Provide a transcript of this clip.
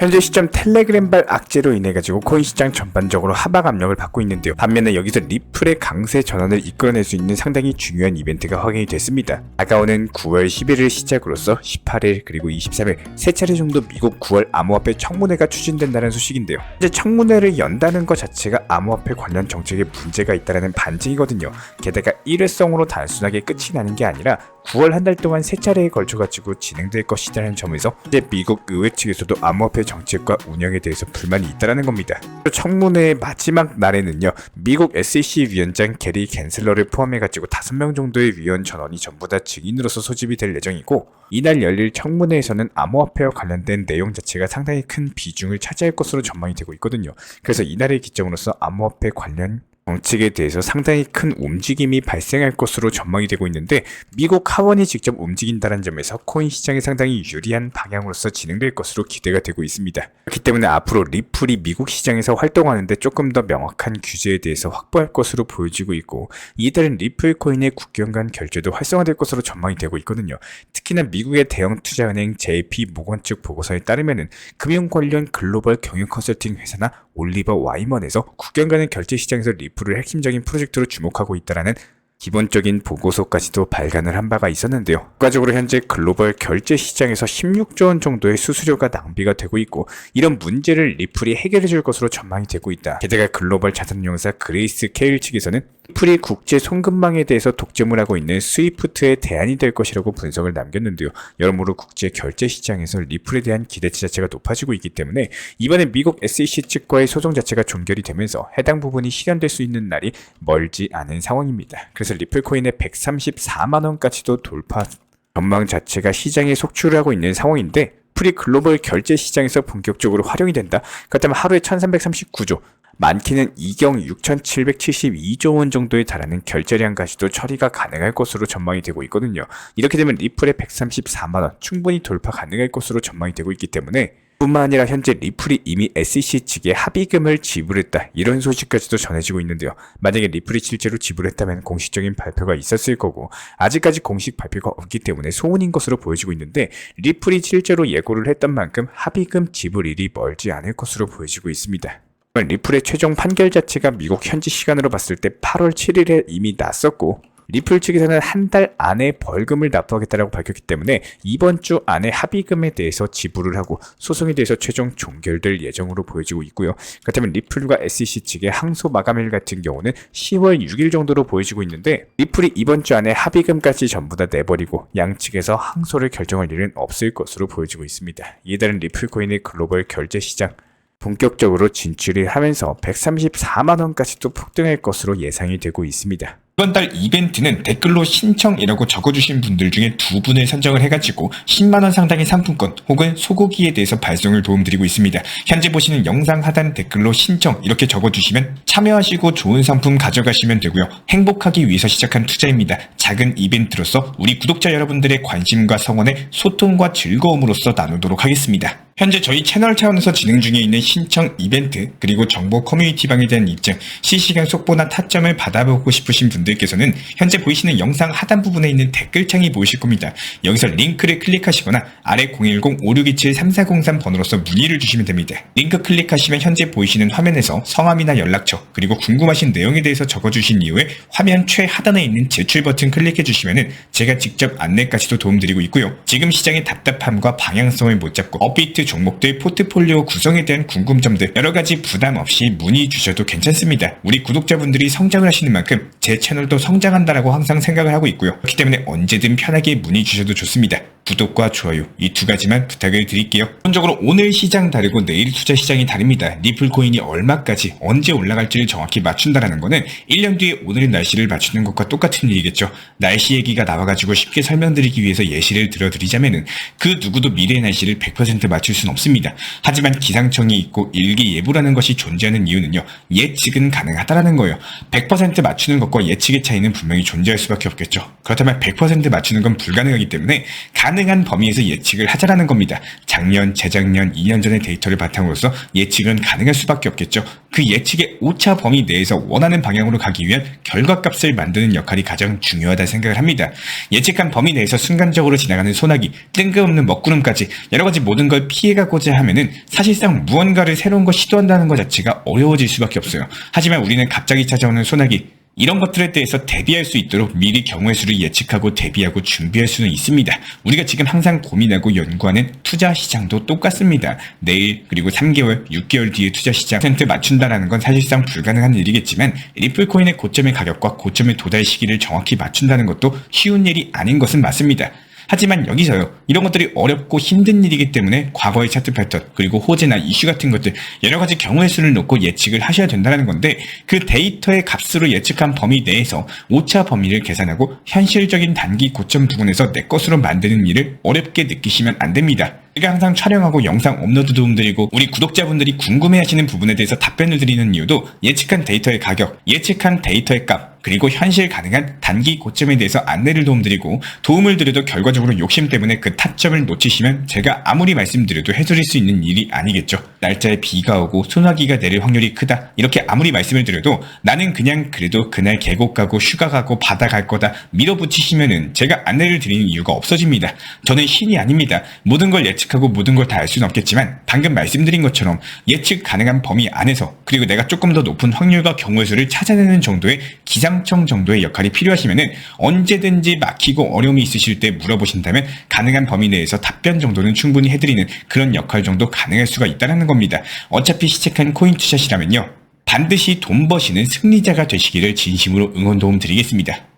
현재 시점 텔레그램발 악재로 인해 가지고 코인 시장 전반적으로 하락 압력을 받고 있는데요. 반면에 여기서 리플의 강세 전환을 이끌어낼 수 있는 상당히 중요한 이벤트가 확인이 됐습니다. 다가오는 9월 11일 시작으로서 18일 그리고 23일 세 차례 정도 미국 9월 암호화폐 청문회가 추진된다는 소식인데요. 현재 청문회를 연다는 것 자체가 암호화폐 관련 정책에 문제가 있다는 반증이거든요. 게다가 일회성으로 단순하게 끝이 나는 게 아니라 9월 한 달 동안 세 차례에 걸쳐 가지고 진행될 것이라는 점에서 이제 미국 의회 측에서도 암호화폐 정책과 운영에 대해서 불만이 있다는 겁니다. 청문회의 마지막 날에는요, 미국 SEC 위원장 게리 갠슬러를 포함해 가지고 5명 정도의 위원 전원이 전부 다 증인으로서 소집이 될 예정이고, 이날 열릴 청문회에서는 암호화폐와 관련된 내용 자체가 상당히 큰 비중을 차지할 것으로 전망이 되고 있거든요. 그래서 이날의 기점으로서 암호화폐 관련 정책에 대해서 상당히 큰 움직임이 발생할 것으로 전망이 되고 있는데, 미국 하원이 직접 움직인다는 점에서 코인 시장에 상당히 유리한 방향으로서 진행될 것으로 기대가 되고 있습니다. 그렇기 때문에 앞으로 리플이 미국 시장에서 활동하는데 조금 더 명확한 규제에 대해서 확보할 것으로 보여지고 있고, 이달은 리플 코인의 국경 간 결제도 활성화될 것으로 전망이 되고 있거든요. 특히나 미국의 대형 투자은행 JP 모건 측 보고서에 따르면은 금융 관련 글로벌 경영 컨설팅 회사나 올리버 와이먼에서 국경 간의 결제 시장에서 리플을 핵심적인 프로젝트로 주목하고 있다라는 기본적인 보고서까지도 발간을 한 바가 있었는데요. 결과적으로 현재 글로벌 결제 시장에서 16조 원 정도의 수수료가 낭비가 되고 있고, 이런 문제를 리플이 해결해 줄 것으로 전망이 되고 있다. 게다가 글로벌 자산운용사 그레이스 케일 측에서는 리플이 국제 송금망에 대해서 독점을 하고 있는 스위프트의 대안이 될 것이라고 분석을 남겼는데요. 여러모로 국제 결제 시장에서 리플에 대한 기대치 자체가 높아지고 있기 때문에 이번에 미국 SEC 측과의 소송 자체가 종결이 되면서 해당 부분이 실현될 수 있는 날이 멀지 않은 상황입니다. 그래서 리플 코인의 134만 원까지도 돌파 전망 자체가 시장에 속출을 하고 있는 상황인데, 리플이 글로벌 결제 시장에서 본격적으로 활용이 된다. 그렇다면 하루에 1339조, 많게는 2경 6,772조 원 정도에 달하는 결제량까지도 처리가 가능할 것으로 전망이 되고 있거든요. 이렇게 되면 리플의 134만 원 충분히 돌파 가능할 것으로 전망이 되고 있기 때문에, 뿐만 아니라 현재 리플이 이미 SEC 측에 합의금을 지불했다, 이런 소식까지도 전해지고 있는데요. 만약에 리플이 실제로 지불했다면 공식적인 발표가 있었을 거고, 아직까지 공식 발표가 없기 때문에 소문인 것으로 보여지고 있는데, 리플이 실제로 예고를 했던 만큼 합의금 지불일이 멀지 않을 것으로 보여지고 있습니다. 리플의 최종 판결 자체가 미국 현지 시간으로 봤을 때 8월 7일에 이미 났었고, 리플 측에서는 한 달 안에 벌금을 납부하겠다고 밝혔기 때문에 이번 주 안에 합의금에 대해서 지불을 하고 소송에 대해서 최종 종결될 예정으로 보여지고 있고요. 그렇다면 리플과 SEC 측의 항소 마감일 같은 경우는 10월 6일 정도로 보여지고 있는데, 리플이 이번 주 안에 합의금까지 전부 다 내버리고 양측에서 항소를 결정할 일은 없을 것으로 보여지고 있습니다. 이에 따른 리플 코인의 글로벌 결제 시장 본격적으로 진출을 하면서 134만 원까지도 폭등할 것으로 예상이 되고 있습니다. 이번 달 이벤트는 댓글로 신청이라고 적어주신 분들 중에 2분을 선정을 해가지고 10만원 상당의 상품권 혹은 소고기에 대해서 발송을 도움드리고 있습니다. 현재 보시는 영상 하단 댓글로 신청 이렇게 적어주시면 참여하시고 좋은 상품 가져가시면 되고요. 행복하기 위해서 시작한 투자입니다. 작은 이벤트로서 우리 구독자 여러분들의 관심과 성원에 소통과 즐거움으로써 나누도록 하겠습니다. 현재 저희 채널 차원에서 진행 중에 있는 신청 이벤트, 그리고 정보 커뮤니티방에 대한 입증, 실시간 속보나 타점을 받아보고 싶으신 분들께서는 현재 보이시는 영상 하단 부분에 있는 댓글창이 보이실 겁니다. 여기서 링크를 클릭하시거나 아래 010-5627-3403 번호로서 문의를 주시면 됩니다. 링크 클릭하시면 현재 보이시는 화면에서 성함이나 연락처, 그리고 궁금하신 내용에 대해서 적어주신 이후에 화면 최하단에 있는 제출 버튼 클릭해주시면 제가 직접 안내까지도 도움드리고 있고요. 지금 시장의 답답함과 방향성을 못 잡고 업비트 종목들 포트폴리오 구성에 대한 궁금점들 여러가지 부담 없이 문의 주셔도 괜찮습니다. 우리 구독자분들이 성장을 하시는 만큼 제 채널도 성장한다라고 항상 생각을 하고 있고요. 그렇기 때문에 언제든 편하게 문의 주셔도 좋습니다. 구독과 좋아요 이 2가지만 부탁을 드릴게요. 기본적으로 오늘 시장 다르고 내일 투자 시장이 다릅니다. 리플 코인이 얼마까지 언제 올라갈지를 정확히 맞춘다라는 거는 1년 뒤에 오늘의 날씨를 맞추는 것과 똑같은 일이겠죠. 날씨 얘기가 나와가지고 쉽게 설명드리기 위해서 예시를 들어드리자면은 그 누구도 미래의 날씨를 100% 맞출 수는 없습니다. 하지만 기상청이 있고 일기예보라는 것이 존재하는 이유는요, 예측은 가능하다라는 거예요. 100% 맞추는 것과 예측의 차이는 분명히 존재할 수밖에 없겠죠. 그렇다면 100% 맞추는 건 불가능하기 때문에 가능한 가능한 범위에서 예측을 하자라는 겁니다. 작년, 재작년, 2년 전의 데이터를 바탕으로서 예측은 가능할 수밖에 없겠죠. 그 예측의 오차 범위 내에서 원하는 방향으로 가기 위한 결과값을 만드는 역할이 가장 중요하다 생각을 합니다. 예측한 범위 내에서 순간적으로 지나가는 소나기, 뜬금없는 먹구름까지 여러 가지 모든 걸 피해가고자 하면은 사실상 무언가를 새로운 걸 시도한다는 것 자체가 어려워질 수밖에 없어요. 하지만 우리는 갑자기 찾아오는 소나기, 이런 것들에 대해서 대비할 수 있도록 미리 경우의 수를 예측하고 대비하고 준비할 수는 있습니다. 우리가 지금 항상 고민하고 연구하는 투자 시장도 똑같습니다. 내일 그리고 3개월, 6개월 뒤에 투자 시장 % 맞춘다라는 건 사실상 불가능한 일이겠지만 리플코인의 고점의 가격과 고점의 도달 시기를 정확히 맞춘다는 것도 쉬운 일이 아닌 것은 맞습니다. 하지만 여기서요, 이런 것들이 어렵고 힘든 일이기 때문에 과거의 차트 패턴 그리고 호재나 이슈 같은 것들 여러 가지 경우의 수를 놓고 예측을 하셔야 된다는 건데, 그 데이터의 값으로 예측한 범위 내에서 오차 범위를 계산하고 현실적인 단기 고점 부분에서 내 것으로 만드는 일을 어렵게 느끼시면 안 됩니다. 제가 항상 촬영하고 영상 업로드 도움드리고 우리 구독자분들이 궁금해하시는 부분에 대해서 답변을 드리는 이유도 예측한 데이터의 가격, 예측한 데이터의 값, 그리고 현실 가능한 단기 고점에 대해서 안내를 도움드리고, 도움을 드려도 결과적으로 욕심 때문에 그 타점을 놓치시면 제가 아무리 말씀드려도 해드릴 수 있는 일이 아니겠죠. 날짜에 비가 오고 소나기가 내릴 확률이 크다, 이렇게 아무리 말씀을 드려도 나는 그냥 그래도 그날 계곡 가고 휴가 가고 바다 갈 거다 밀어붙이시면은 제가 안내를 드리는 이유가 없어집니다. 저는 신이 아닙니다. 모든 걸 예측하고 모든 걸 다 알 수는 없겠지만 방금 말씀드린 것처럼 예측 가능한 범위 안에서, 그리고 내가 조금 더 높은 확률과 경우의 수를 찾아내는 정도의 기상청 정도의 역할이 필요하시면은 언제든지 막히고 어려움이 있으실 때 물어보신다면 가능한 범위 내에서 답변 정도는 충분히 해드리는 그런 역할 정도 가능할 수가 있다는 겁니다. 어차피 시작한 코인 투샷이라면요, 반드시 돈 버시는 승리자가 되시기를 진심으로 응원 도움 드리겠습니다.